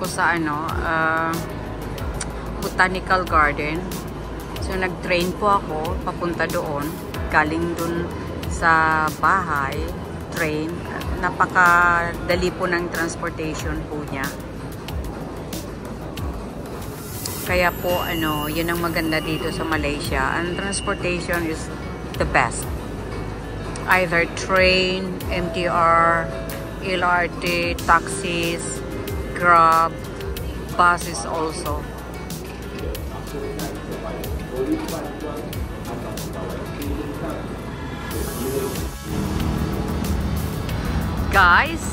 ako sa Botanical Garden. So nag-train po ako papunta doon. Galing dun sa bahay, train. Napakadali po ng transportation po niya. Kaya po yun ang maganda dito sa Malaysia. Ang transportation is the best. Either train, MTR, LRT, taxis, Grab, buses also. Guys,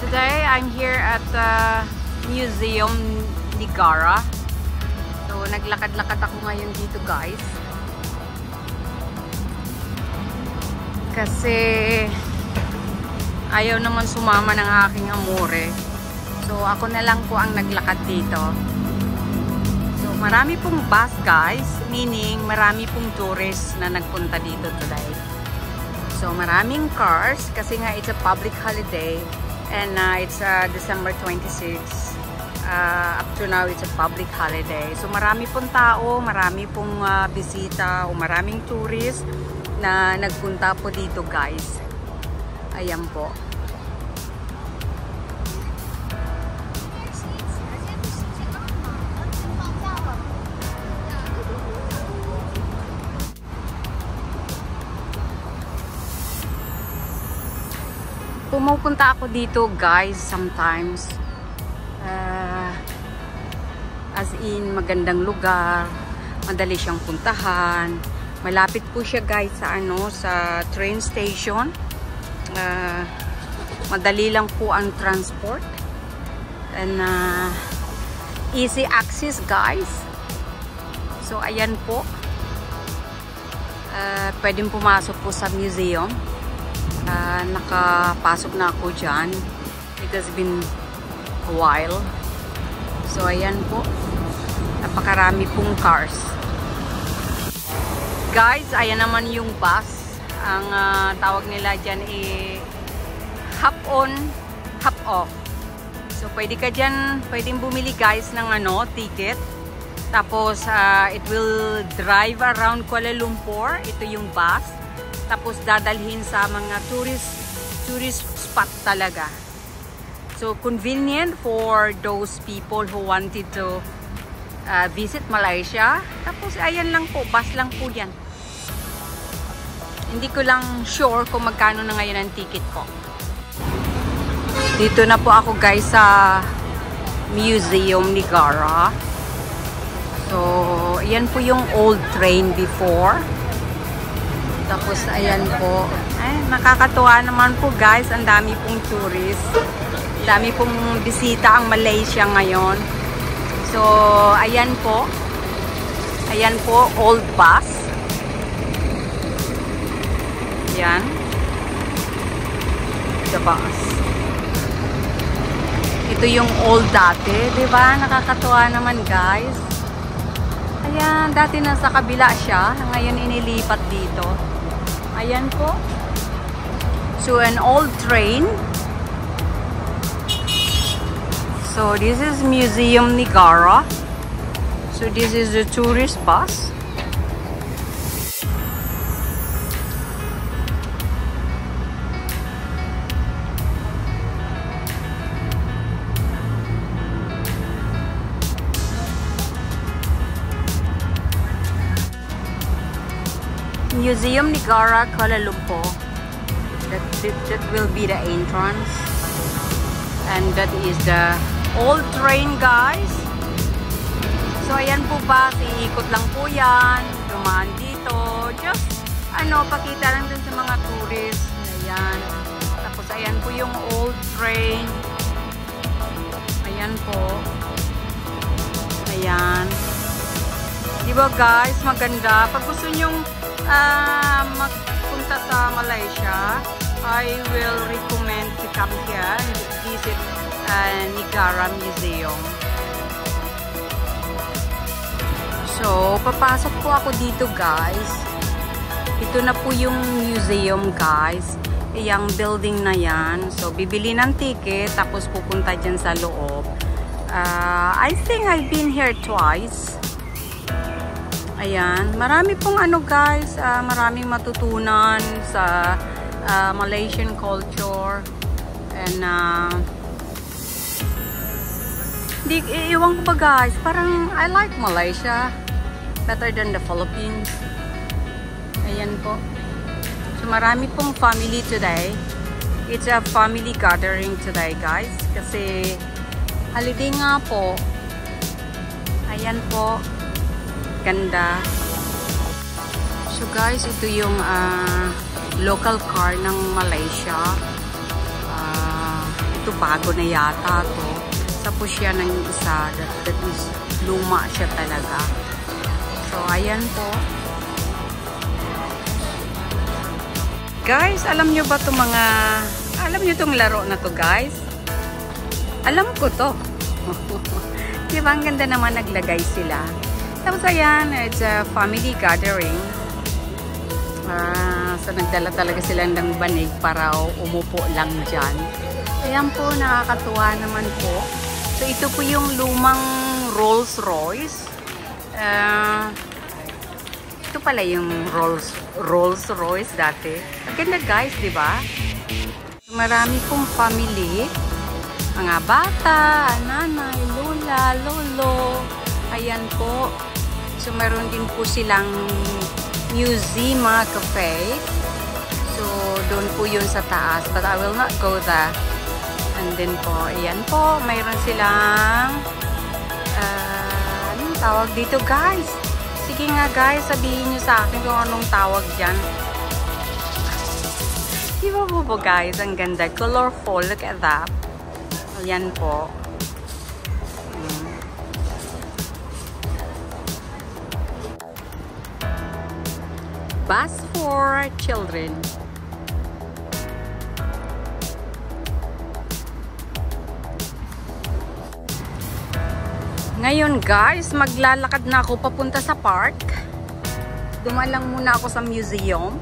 today I'm here at the Museum Negara. So naglakad-lakad ako ngayon dito, guys. Kasi ayaw naman sumama ng aking amore. So ako na lang po ang naglakad dito. So marami pong bus, guys. Meaning marami pong tourists na nagpunta dito today. So maraming cars kasi nga it's a public holiday and it's December 26. Up to now it's a public holiday. So marami pong tao, marami pong bisita o maraming tourists na nagpunta po dito, guys. Ayan po. Pumupunta ako dito, guys, sometimes. As in, magandang lugar, madali siyang puntahan. Malapit po siya, guys, sa sa train station. Madali lang po ang transport. And easy access, guys. So, ayan po. Pwedeng pumasok po sa museum. Nakapasok na ako dyan. It has been a while. So ayan po, napakarami pong cars. Guys, ayan naman yung bus. Ang tawag nila dyan hop on, hop off. So pwede ka dyan, pwedeng bumili, guys, ng ticket. Tapos it will drive around Kuala Lumpur. Ito yung bus. Tapos dadalhin sa mga tourist spot talaga. So convenient for those people who wanted to visit Malaysia. Tapos ayan lang po, bus lang po yan. Hindi ko lang sure kung magkano na ngayon ang ticket ko. Dito na po ako, guys, sa Museum Negara. So ayan po yung old train before. Tapos, ayan po. Ay, nakakatuwa naman po, guys. Ang dami pong tourist. Dami pong bisita ang Malaysia ngayon. So, ayan po. Ayan po, old bus. Ayan. The bus. Ito yung old dati. Diba? Nakakatuwa naman, guys. Ayan, dati nasa kabila siya. Ngayon inilipat dito. Ayan po. So, an old train. So, this is Museum Negara. So, this is the tourist bus. Museum Negara, Kuala Lumpur. That will be the entrance. And that is the old train, guys. So, ayan po ba, iikot lang po yan. Dumaan dito. Just, pakita lang dun sa mga tourists. Ayan. Tapos, ayan po yung old train. Ayan po. Ayan. Diba, guys, maganda. Pag gusto nyong magpunta sa Malaysia, I will recommend to come here and visit Negara Museum. So, papasok po ako dito, guys. Ito na po yung museum, guys. Yung building na yan. So, bibili ng ticket, tapos pupunta dyan sa loob. I think I've been here twice. Ayan. Marami pong ano guys, maraming matutunan sa Malaysian culture. And, iwan ko ba guys, parang I like Malaysia better than the Philippines. Ayan po. So, marami pong family today. It's a family gathering today, guys. Kasi, holiday nga po. Ayan po. Ganda. So, guys, ito yung local car ng Malaysia. Ito, bago na yata to. Tapos siya ng isa. That is, luma siya talaga. So, ayan po. Guys, alam nyo ba itong alam nyo itong laro na to guys? Alam ko to. Diba, ang ganda naman naglagay sila. Tapos ayan, it's a family gathering. So, nagdala talaga sila ng banig para umupo lang dyan. Ayan po, nakakatuwa naman po. So, ito po yung lumang Rolls Royce. Ito pala yung Rolls Royce dati. Ang ganda guys, di ba? Marami pong family. Mga bata, nanay, lola, lolo. Ayan po. So, meron din po silang museum, cafe. So, doon po yun sa taas. But I will not go there. And then po, ayan po. Mayroon silang anong tawag dito guys? Sige nga guys, sabihin nyo sa akin kung anong tawag dyan. Diba po guys, ang ganda. Colorful. Look at that. Ayan po. Bus for children. Ngayon guys, maglalakad na ako papunta sa park. Dumaan lang muna ako sa museum.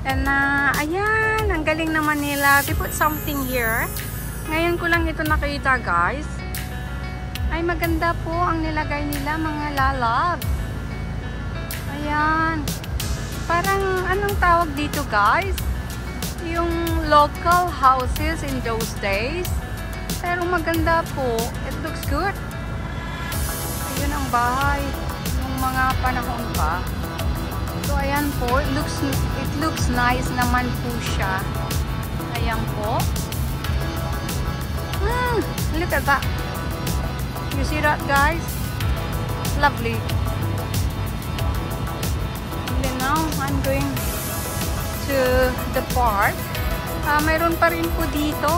And ayan, ang galing naman nila. They put something here. Ngayon ko lang ito nakita guys. Ay maganda po ang nilagay nila, mga lalab. Ayan. Parang anong tawag dito guys? Yung local houses in those days. Pero maganda po. It looks good. Yun ang bahay ng mga panahon pa. So ayan po, it looks nice naman po siya. Ayan po. Look at that. You see that guys? Lovely. And then now I'm going to the park. Mayroon pa rin po dito.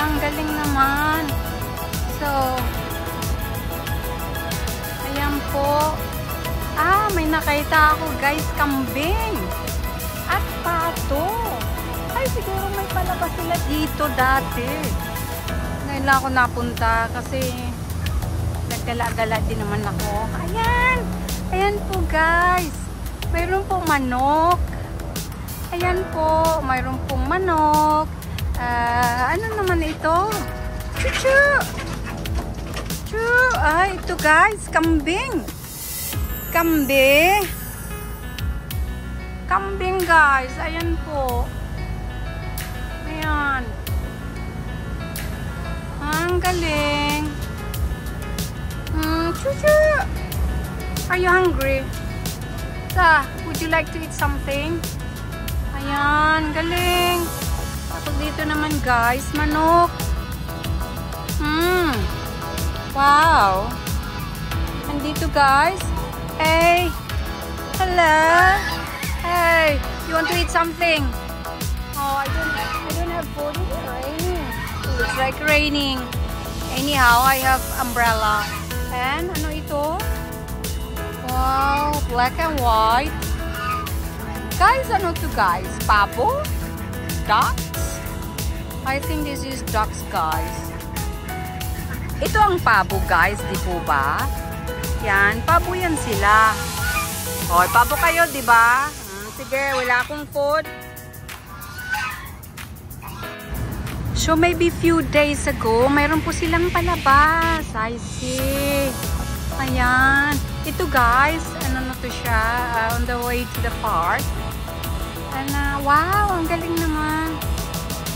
Ang galing naman. So ayan po. May nakita ako guys, kambing. At pato. Ay, siguro may palabas sila dito dati. Ngayon lang ako napunta kasi nagdala-gala din naman ako. Ayan. Ayan po guys. Mayroon pong manok. Ayan po. Mayroon pong manok. Ano naman ito? Chuchu! Ay, ito guys, kambing. Kambing guys, ayan po. Ayan. Ang galing. Chuchu. Are you hungry? Would you like to eat something? Ayan, galing. Tapos dito naman guys, manok. Wow. Andito guys. Hey. Hello. Hey. You want to eat something? Oh, I don't have food. It's raining. It's like raining. Anyhow, I have umbrella. And ano ito? Wow, black and white. Guys, ano to guys? Pabo? Ducks? I think this is ducks guys. Ito ang pabo guys, di po ba? Yan, pabo yan sila. O, pabo kayo, di ba? Sige, wala akong food. So maybe few days ago, mayroon po silang palabas. I see. Ayan. Ito guys, ano na to siya, on the way to the park. And wow, ang galing naman.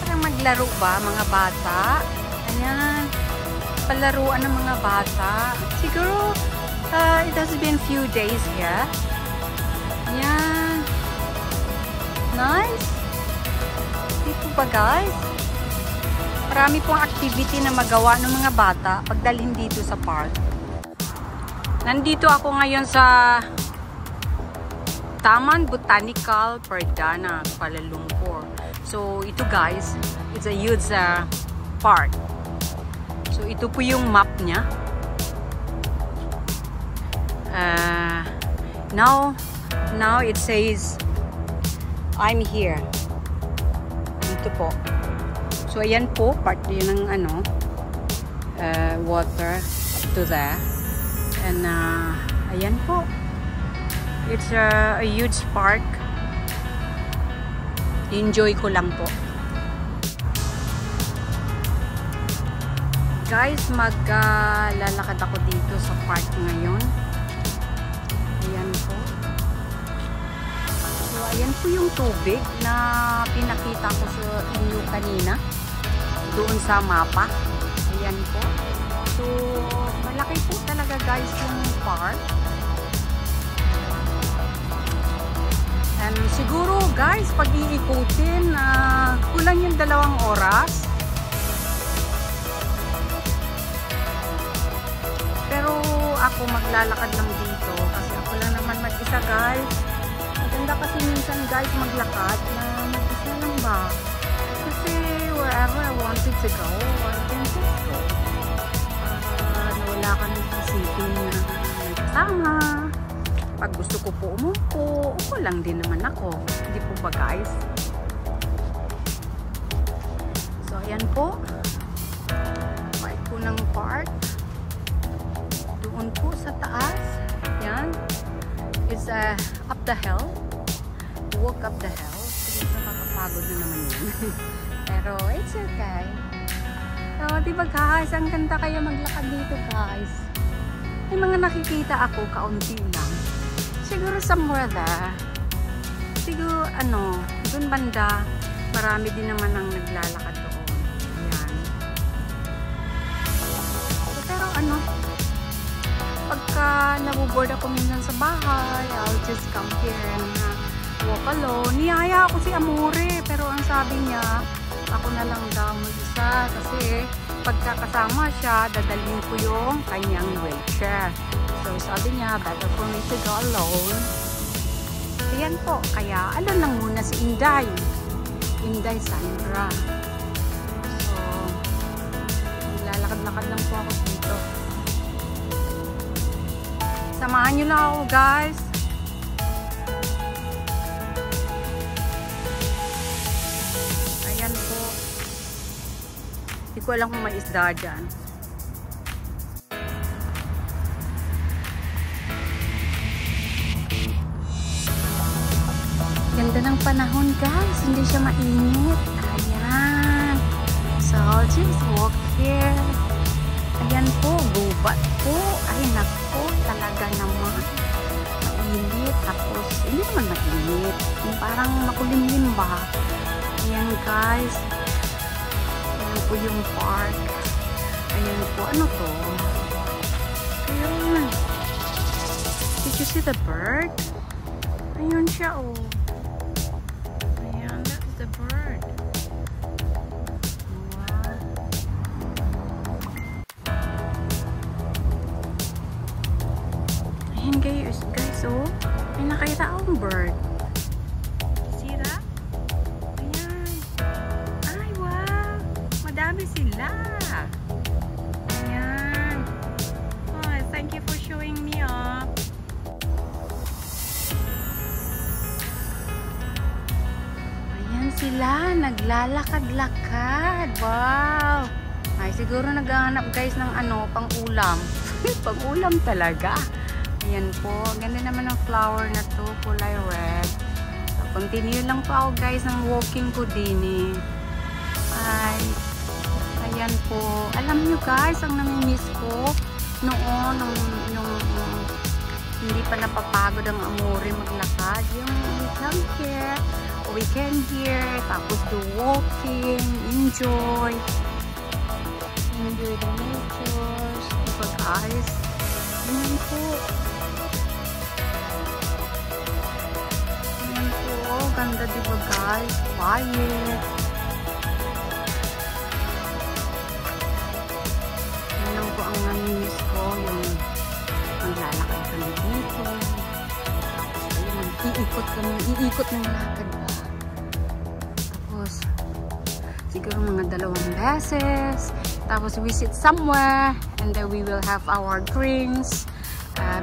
Parang maglaro ba mga bata? Ayan. Palaruan ng mga bata. Siguro, it has been few days here. Ayan. Nice. Dito ba guys? Marami pong activity na magawa ng mga bata pagdalhin dito sa park. Nandito ako ngayon sa Taman Botanical Perdana, Kuala Lumpur. So ito guys, it's a huge park. So ito po yung map niya. Now it says I'm here. Dito po. So ayan po, part yun ng ano, water to there. And ayan po. It's a huge park. Enjoy ko lang po. Guys, maglalakad ako dito sa park ngayon. Ayan po. So ayan po yung tubig na pinakita ko sa inyo kanina. Doon sa mapa. Ayan po. So, malaki po talaga guys yung park. And siguro guys, pag iikutin, kulang yung 2 oras. Pero ako maglalakad lang dito kasi ako lang naman mag-isa guys. Maganda kasi minsan guys maglakad na mag-isa lang ba. Kasi wherever I wanted to go, I can just go. Nawala ka ng isipin na kasama. Pag gusto ko po umupo, upo lang din naman ako. Hindi po ba guys? So ayan po. Park po ng park. Doon po sa taas. Yan. It's up the hill. Walk up the hill. Kasi nakakapagod na naman yun. Pero it's okay. So, diba guys, ang ganda kaya maglakad dito guys. May mga nakikita ako, kaunti lang. Siguro somewhere there. Siguro, dun banda, marami din naman ang naglalakad doon. Ayan. So, pero pagka nabuboard ako minsan sa bahay, I'll just come here and walk alone. Niyaya ako si Amore, pero ang sabi niya, ako na lang daw mag-isa kasi pagkakasama siya, dadalhin ko yung kanyang wheelchair. So sabi niya, better for me to go alone. Ayan po, kaya alone lang muna si Inday. Inday Sandra. So, lalakad-lakad lang po ako dito. Samahan nyo lang ako guys. Hindi ko alam kung may isda dyan. Ganda ng panahon guys. Hindi siya mainit. Ayan. So, I'll just walk here. Ayan po. Gubat po. Ay, naku. Talaga naman. Mainit. Tapos, hindi naman mainit. Yung parang makulimlim ba? Ayan guys. Ayan po yung park. Ayan po. Ano to? Ayan. Did you see the bird? Ayun siya oh. Ayan. That's the bird. Wow. Ayan guys oh. May nakita akong bird. See that? Madami sila. Ayan. Oh, thank you for showing me up. Ayan sila. Naglalakad-lakad. Wow. Ay, siguro naghahanap guys ng pang-ulam. Pang-ulam talaga. Ayan po. Ganda naman ang flower na to. Kulay red. So, continue lang po ako guys ng walking ko din eh. Ay. Ayan po. Alam nyo guys, ang namimiss ko noon, nung hindi pa napapagod ang Amore maglakad. Yung we can hear, tapos do walking, enjoy the natures. Diba guys? Ayan po. Ayan po. Ganda diba guys? Quiet. Ayan po ang namimiss ko, yung maglalakad kami dito. Ayun, iikot ng lakad ba. Tapos, siguro mga 2 beses. Tapos, visit somewhere. And then we will have our drinks.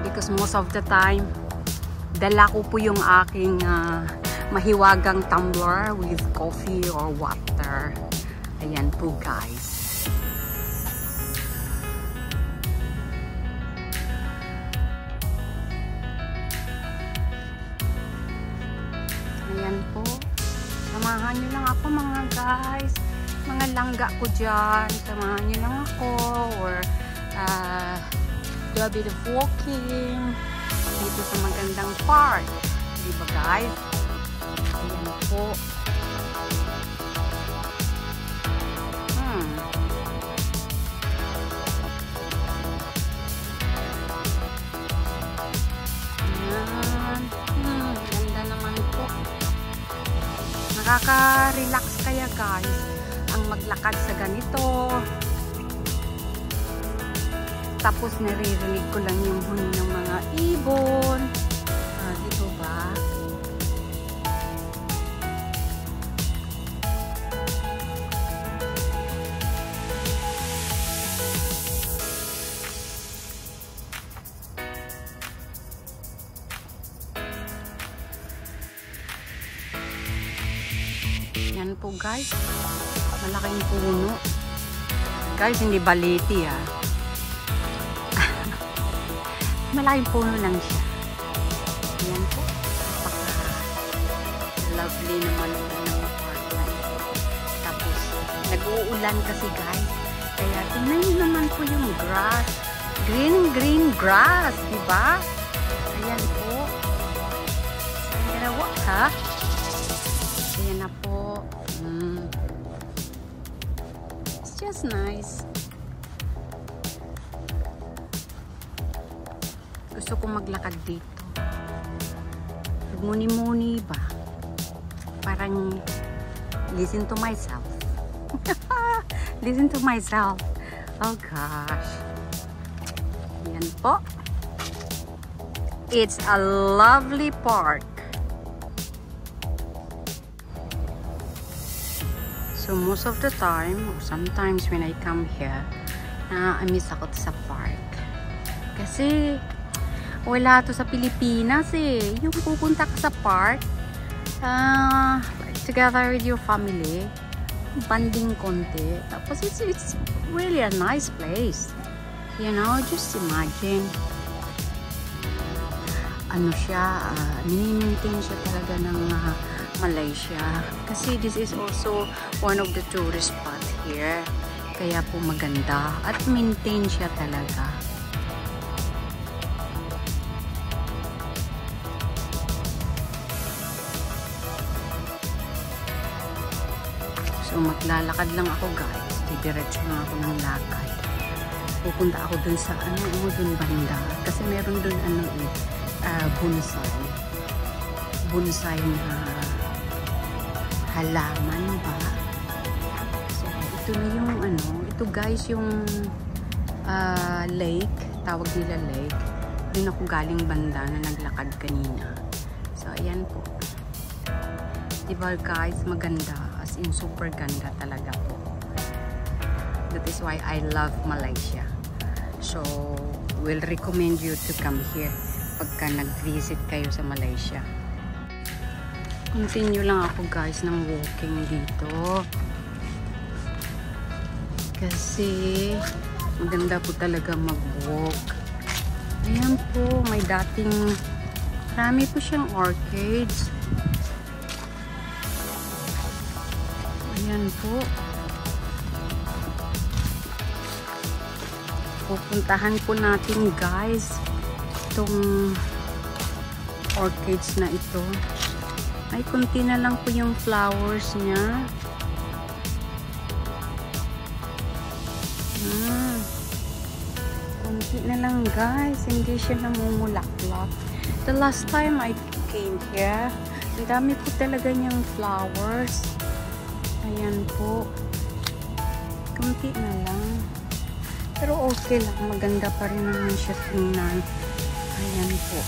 Because most of the time, dala ko po yung aking mahiwagang tumbler with coffee or water. Ayan po guys. Ayan po. Samahan nyo lang ako mga guys. Mga langga ko dyan. Samahan nyo lang ako. Or do a bit of walking dito sa magandang park. Diba guys? Ayan po. Ganda naman po. Nakaka-relax kaya guys ang maglakad sa ganito. Tapos naririnig ko lang yung huni ng mga ibon. Dito ba? Yan po guys. Malaking puno. Guys, hindi baliti Malaking puno lang siya. Ayan po. Lovely naman po ng apartment. Tapos, nag-uulan kasi guys. Kaya tingnan nyo naman po yung grass. Green grass. Diba? Ayan po. Ayan na walk ha. Ayan na po. It's just nice. Gusto kong maglakad dito. Muni-muni ba? Parang listen to myself. Listen to myself. Oh gosh. Yan po. It's a lovely park. So most of the time, sometimes when I come here, I-miss ako sa park. Kasi wala to sa Pilipinas Yung pupunta ka sa park, together with your family, banding konti. Tapos it's really a nice place. You know, just imagine. Ano siya, mini-maintain siya talaga ng Malaysia. Kasi this is also one of the tourist spot here. Kaya po maganda. At maintain siya talaga. So maglalakad lang ako guys. Didiretso na ako ng lakad. Pupunta ako dun sa dun banda. Kasi meron dun bonsai na halaman ba. So ito na yung ito guys yung lake. Tawag nila lake. Dun ako galing banda na naglakad kanina. So ayan po. Diba guys, maganda. As in, super ganda talaga po. That is why I love Malaysia. So, we'll recommend you to come here pagka nag-visit kayo sa Malaysia. Continue lang ako guys ng walking dito. Kasi, maganda po talaga mag-walk. Ayan po, may dating, marami po siyang orchids. Ayan po. pupuntahan po natin guys itong orchids na ito. Ay, kunti na lang po yung flowers niya. Kunti na lang guys, hindi siya namumulaklak. The last time I came here, ang dami po talaga niyang flowers. Ayan po. Kunti na lang. Pero okay lang. Maganda pa rin naman siya tingnan. Ayan po.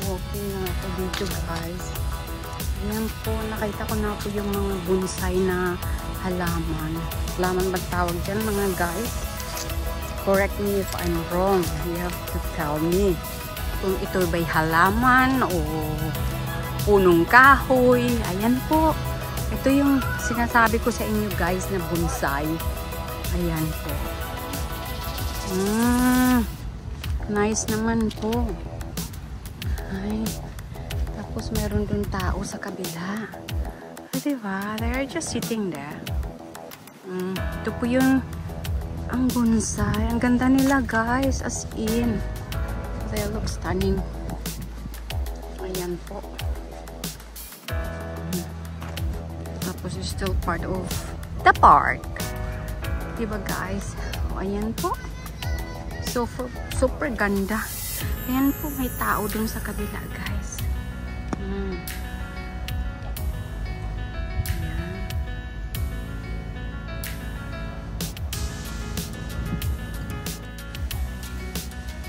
Walking na ako dito guys. Ayan po. Nakita ko na po yung mga bonsai na halaman. Halaman ba tawag dyan mga guys? Correct me if I'm wrong. You have to tell me kung ito ba'y halaman o punong kahoy. Ayan po. Ito yung sinasabi ko sa inyo guys na bonsai. Ayan po. Nice naman po. Ay. Tapos meron dun tao sa kabila. Diba? They're just sitting there. Ito po yung ang bonsai. Ang ganda nila guys. As in. They look stunning. Ayan po. Tapos it's still part of the park. Diba guys? O, ayan po. So, super ganda. Ayan po. May tao dun sa kabila guys.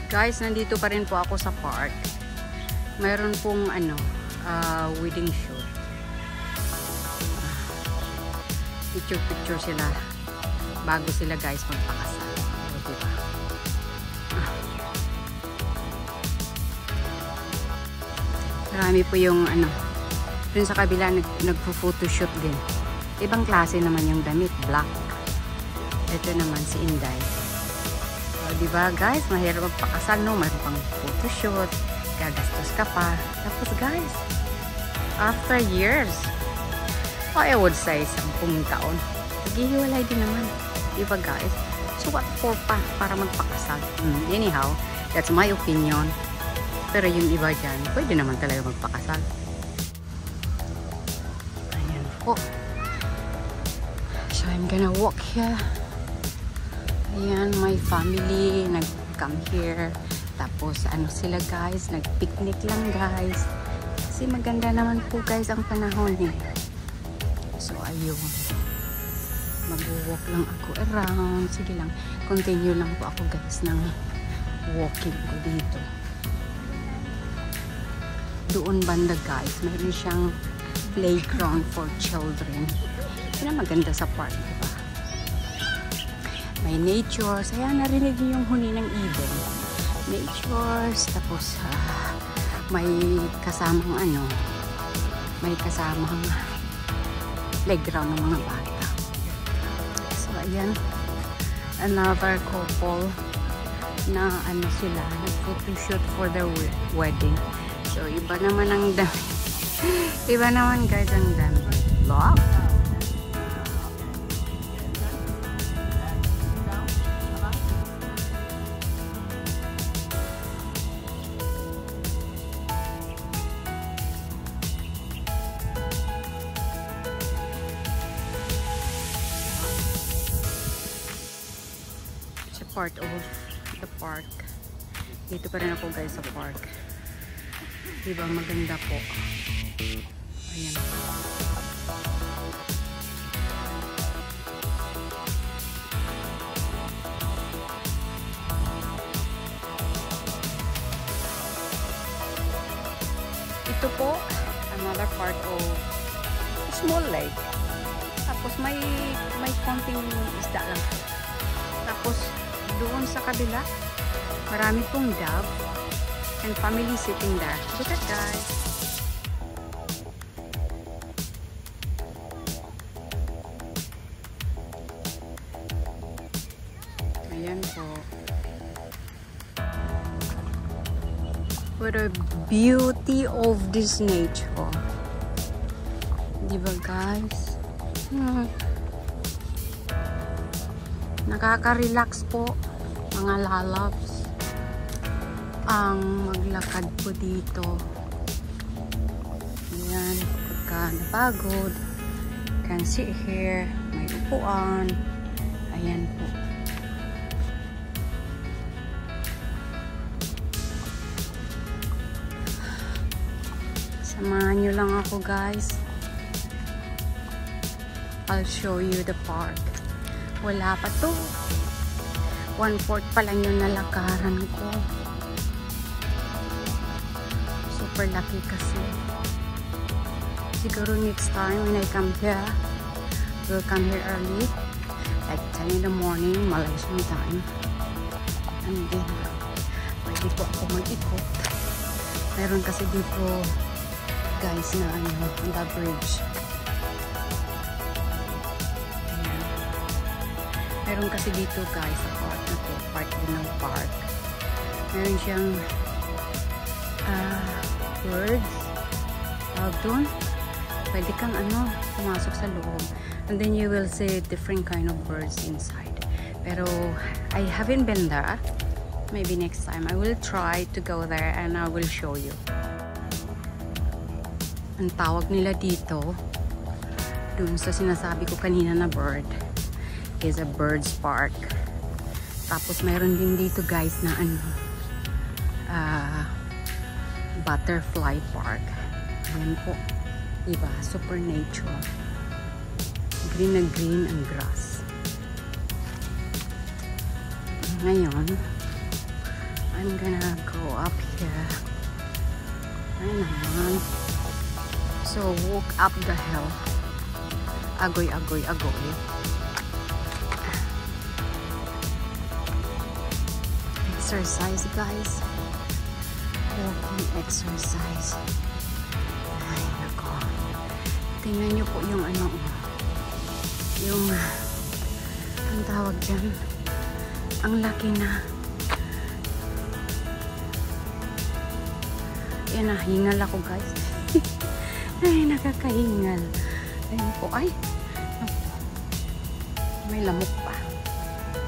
Guys, nandito pa rin po ako sa park. Mayroon pong wedding shoot. Picture sila bago sila guys magpakasal. Diba? Marami po yung dun sa kabila nagpo-photoshoot din. Ibang klase naman yung damit, black. Ito naman si Inday. Diba guys, mahirap magpakasal, no? Mayroon pang photoshoot, gagastos ka pa. Tapos guys, after years, I would say 10 taon, naghihiwalay din naman. Diba guys? So what for pa? Para magpakasal. Anyhow, that's my opinion. Pero yung iba dyan, pwede naman talaga magpakasal. Ayan po. So I'm gonna walk here. Ayan, my family nag-come here. Tapos sila guys, nag-picnic lang guys. Kasi maganda naman po guys ang panahon eh. So ayun. Mag-walk lang ako around. Sige lang, continue lang po ako guys ng walking ko dito. Doon banda guys, mayroon siyang playground for children. Yan ang maganda sa park, diba? May natures. Ayan, narinig niyo yung huni ng ibon. Natures. Tapos, may kasamang may kasamang playground ng mga bata. So, ayan. Another couple na sila, nag-photoshoot for their wedding. So, iba naman ang dami. Iba naman guys ang dami. Lock. Part of the park. Dito pa rin ako guys sa park. Diba maganda po. Ayan. Ito po another part of small lake. Tapos may konting isda lang. Tapos doon sa kabila, marami pong dove and family sitting there. Look at guys. Ayan po. What a beauty of this nature. Diba guys? Nakaka-relax po mga lalabs ang maglakad po dito. Ayan, pagka napagod, can sit here, may upuan. Ayan po. Samahan nyo lang ako guys. I'll show you the park. Wala pa to. 1/4 pa lang yung nalakaran ko. Super lucky kasi. Siguro next time when I come here, we'll come here early. Like 10 in the morning, Malaysian time. And then, pwede po ako mag-ikot. Meron kasi dito, guys, na on the bridge. Meron kasi dito guys sa park na to, part din ng park. Meron siyang birds. Tawag doon. Pwede kang pumasok sa loob. And then you will see different kind of birds inside. Pero I haven't been there. Maybe next time I will try to go there and I will show you. Ang tawag nila dito, dun sa sinasabi ko kanina na bird, is a birds park. Tapos mayroon din dito guys na butterfly park. Ayan po, diba? Super nature, green na green ang grass. Ngayon I'm gonna go up here. Ayan naman. So walk up the hill. Agoy, agoy, agoy. Exercise guys, walking exercise. Ay nako, tingnan nyo po yung yung ang tawag dyan, ang laki na. Yan na, hingal ako guys. Ay nakakahingal. Ayun po, ay may lamok pa.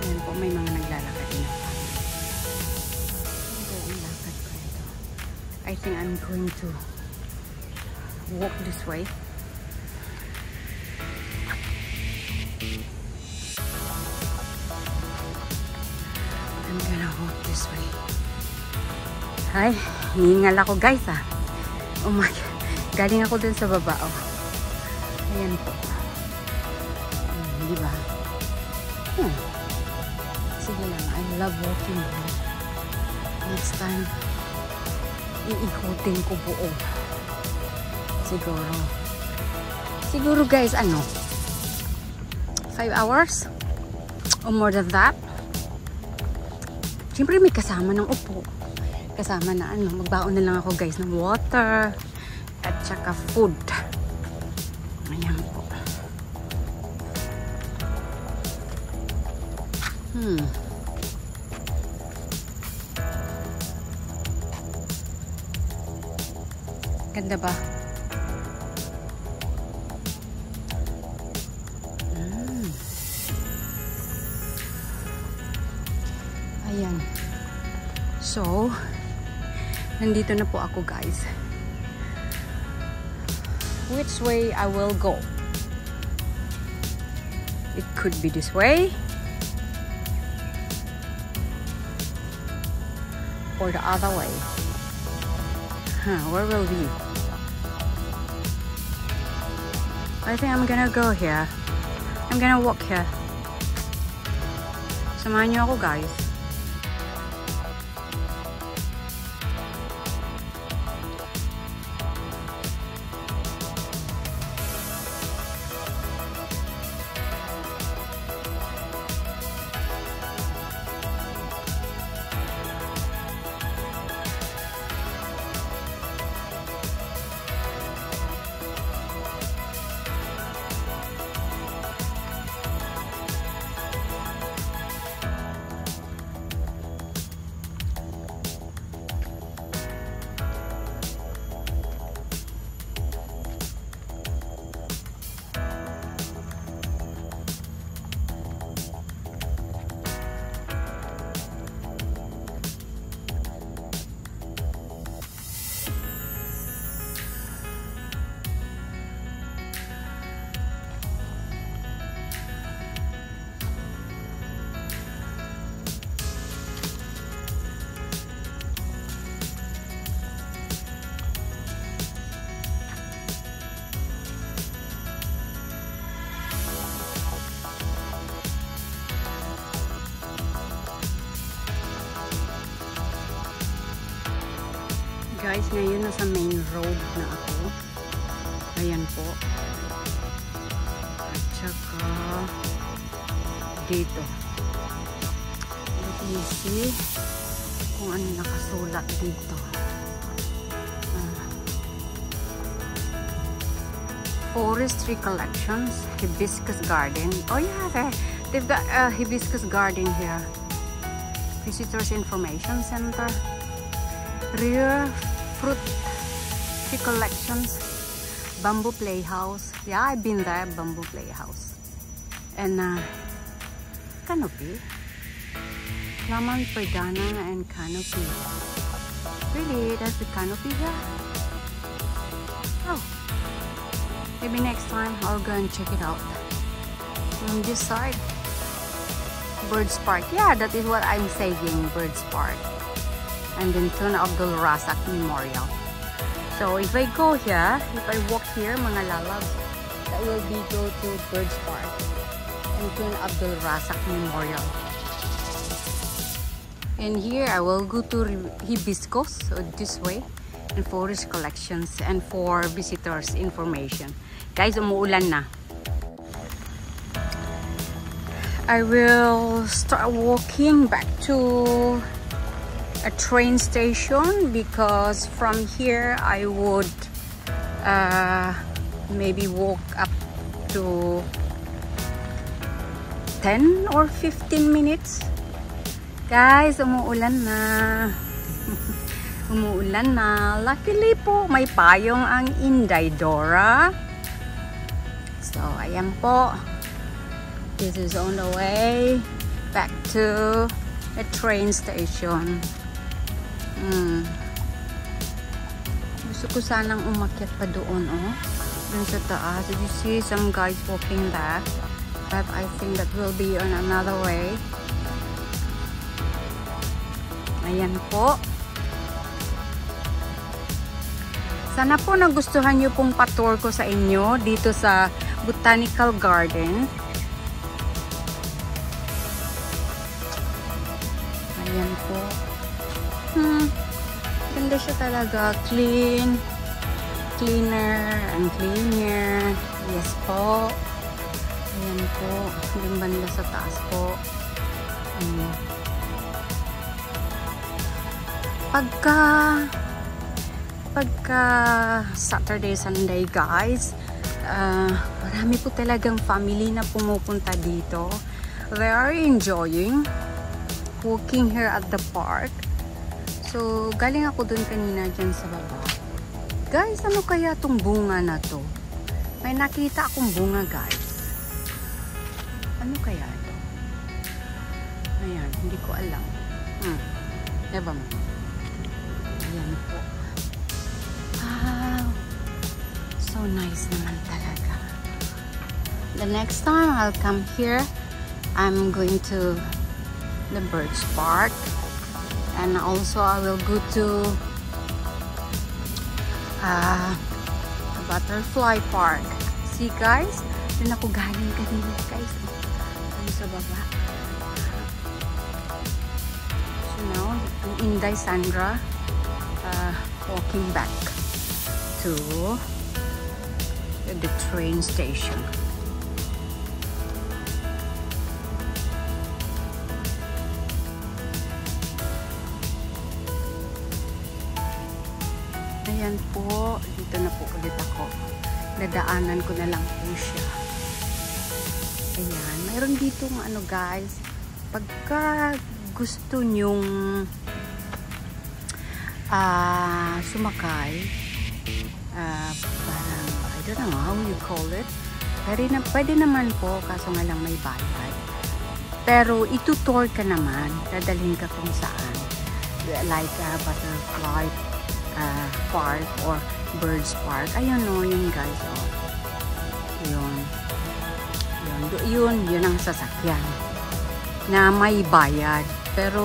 Ayan po, may mga naglalakad na. I think I'm going to walk this way. I'm gonna walk this way. Ay, hihingal ako guys Oh my God. Galing ako dun sa baba Ayan po. Diba? Sige lang, I love walking here. Next time iikutin ko buo. Siguro guys 5 hours or more than that. Siyempre may kasama ng upo, kasama na magbaon na lang ako guys ng water at saka food. Ayan po. Ganda ba? Ayan. So, nandito na po ako guys. Which way I will go? It could be this way. Or the other way. Where will we? I think I'm gonna go here. I'm gonna walk here. Samahan niyo ako guys. Ngayon nasa main road na ako. Ayan po. At saka dito. Let me see kung ano nakasulat dito. Forestry collections, hibiscus garden. Oh yeah, they've got a hibiscus garden here. Visitors information center. Rare fruit tree collections. Bamboo playhouse. Yeah, I've been there. Bamboo playhouse. And canopy. Laman perdana and canopy. Really, that's the canopy here. Oh. Maybe next time I'll go and check it out. On this side, Birds Park. Yeah, that is what I'm saying, Birds Park. And then Tun Abdul Razak Memorial. So if I go here, if I walk here, mga lalabs, that will be go to Birds Park and Tun Abdul Razak Memorial. And here I will go to Hibiscus, so this way, and forest collections and for visitors information. Guys, umuulan na. I will start walking back to a train station because from here I would maybe walk up to 10 or 15 minutes. Guys, umuulan na. Umuulan na. Luckily po, may payong ang Inday Dora. So, ayan po. This is on the way back to a train station. Gusto ko sanang umakyat pa doon, oh. Doon sa taas. Did you see some guys walking there? But I think that will be on another way. Ayan po. Sana po nagustuhan nyo pong patour ko sa inyo dito sa Botanical Garden. Ayan po. Ganda siya talaga. Clean. Cleaner and cleaner. Yes po. Ayan po. Yung banda sa taas po. Pagka Saturday, Sunday guys, marami po talagang family na pumupunta dito. They are enjoying walking here at the park. So, galing ako dun kanina dyan sa baba. Guys, ano kaya tong bunga na to? May nakita akong bunga guys. Ano kaya ito? Ayan, hindi ko alam. Never mind. Ayan po. Wow. So nice naman talaga. The next time I'll come here, I'm going to the Birds Park. And also I will go to the Butterfly Park. See guys? Doon ako galing kanina guys. Doon sa baba. So now, Inday Sandra walking back to the train station. Ayan po, dito na po ulit ako. Nadaanan ko na lang po siya. Ayan, mayroon dito ano guys, pagka gusto nyong sumakay, parang, I don't know how you call it. Pwede naman po, kaso nga lang may bayad. Pero itutour ka naman, dadalhin ka kung saan. Like Butterfly Park or Birds Park. Ayun o, yun guys. Oh. Yun ang sasakyan na may bayad. Pero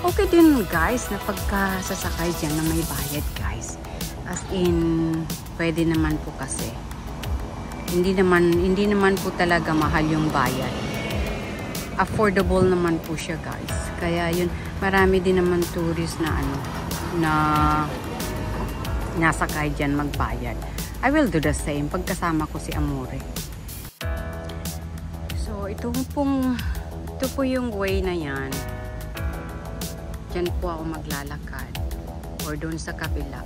okay din guys na pagka sasakay dyan na may bayad guys. As in, pwede naman po kasi. Hindi naman po talaga mahal yung bayad. Affordable naman po siya guys. Kaya yun, marami din naman tourist na nasakay dyan magbayad. I will do the same pagkasama ko si Amore. So, ito po yung way na yan. Dyan po ako maglalakad. Or doon sa kabila.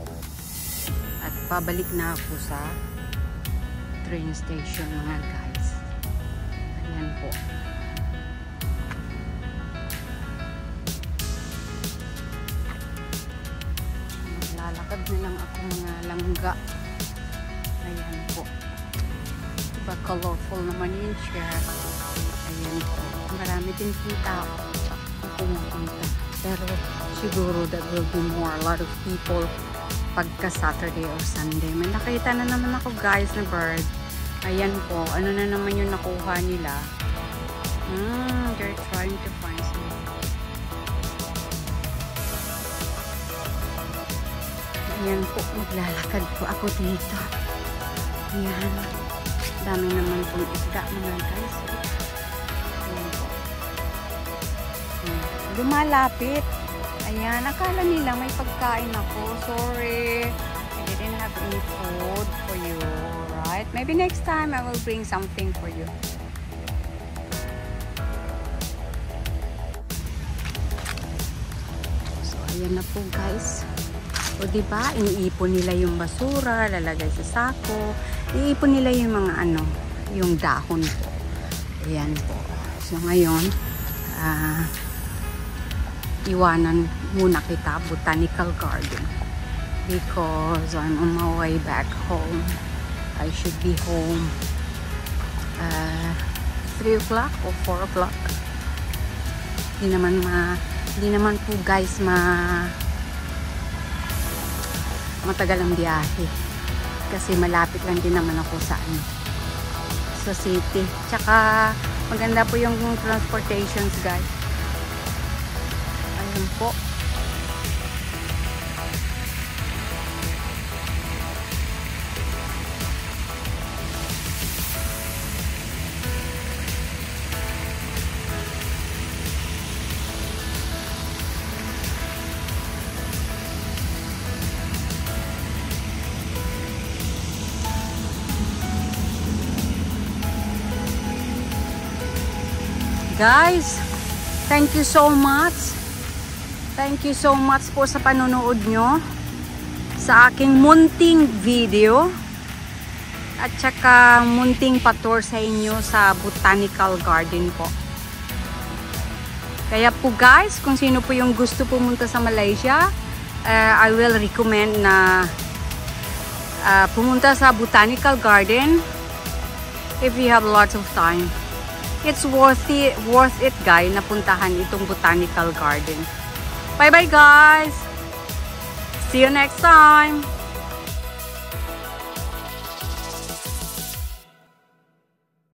At pabalik na ako sa train station mga guys. Ayan po. Maglalakad na lang ako mga langga. Ayan po. Diba colorful naman yun siya. Ayan po. Marami din po tao pumupunta. Pero siguro that will be more. A lot of people pagka Saturday or Sunday. May nakita na naman ako guys na bird. Ayan po. Ano na naman yung nakuha nila. They're trying to find something. Ayan po. Maglalakad po ako dito. Ayan. Dami naman pong isda mga guys. Ayan po. Lumalapit. Ayan, akala nila may pagkain ako. Sorry. I didn't have any food for you. Right? Maybe next time I will bring something for you. So, ayan na po guys. O diba, iniipon nila yung basura, lalagay sa sako. Iipon nila yung mga yung dahon po. Ayan po. So, ngayon, iwanan muna kita Botanical Garden because I'm on my way back home. I should be home 3 o'clock or 4 o'clock. Hindi naman po guys matagal ang biyahe kasi malapit lang din naman ako sa city. Tsaka maganda po yung transportations guys. Ayun po. Guys, thank you so much. Thank you so much po sa panonood nyo sa aking munting video at saka munting patour sa inyo sa Botanical Garden po. Kaya po guys, kung sino po yung gusto pumunta sa Malaysia, I will recommend na pumunta sa Botanical Garden if you have lots of time. It's worth it guys, napuntahan itong Botanical Garden. Bye bye guys! See you next time!